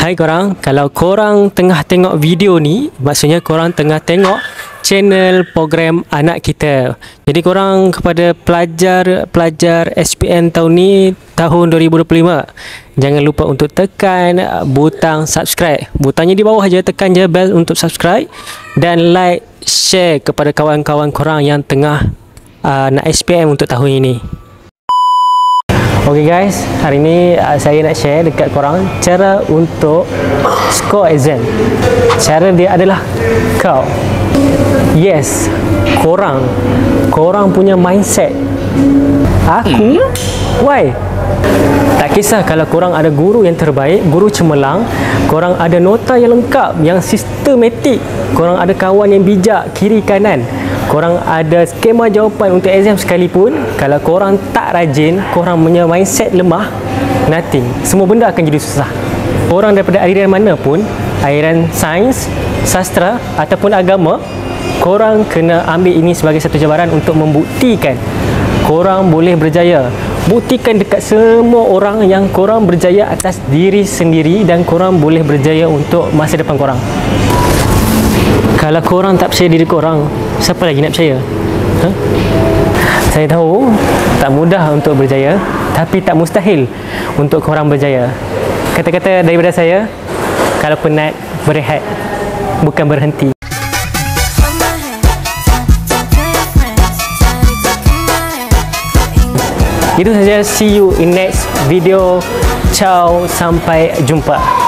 Hai korang, kalau korang tengah tengok video ni, maksudnya korang tengah tengok channel program anak kita. Jadi korang kepada pelajar SPM tahun ni, tahun 2025, jangan lupa untuk tekan butang subscribe. Butangnya di bawah aja, tekan je bell untuk subscribe dan like, share kepada kawan-kawan korang yang tengah nak SPM untuk tahun ini. Okay guys, hari ni saya nak share dekat korang cara untuk score exam. Cara dia adalah korang punya mindset. Aku, why? Tak kisah kalau korang ada guru yang terbaik, guru cemerlang, korang ada nota yang lengkap, yang sistematik, korang ada kawan yang bijak kiri kanan, korang ada skema jawapan untuk exam sekalipun, kalau korang tak rajin, korang punya mindset lemah, nothing. Semua benda akan jadi susah. Korang daripada aliran mana pun, aliran sains, sastra ataupun agama, korang kena ambil ini sebagai satu cabaran untuk membuktikan korang boleh berjaya. Buktikan dekat semua orang yang korang berjaya atas diri sendiri dan korang boleh berjaya untuk masa depan korang. Kalau korang tak percaya diri korang, siapa lagi nak percaya? Saya tahu tak mudah untuk berjaya, tapi tak mustahil untuk korang berjaya. Kata-kata daripada saya, kalau penat, berehat, bukan berhenti. Itu saja, see you in next video. Ciao, sampai jumpa.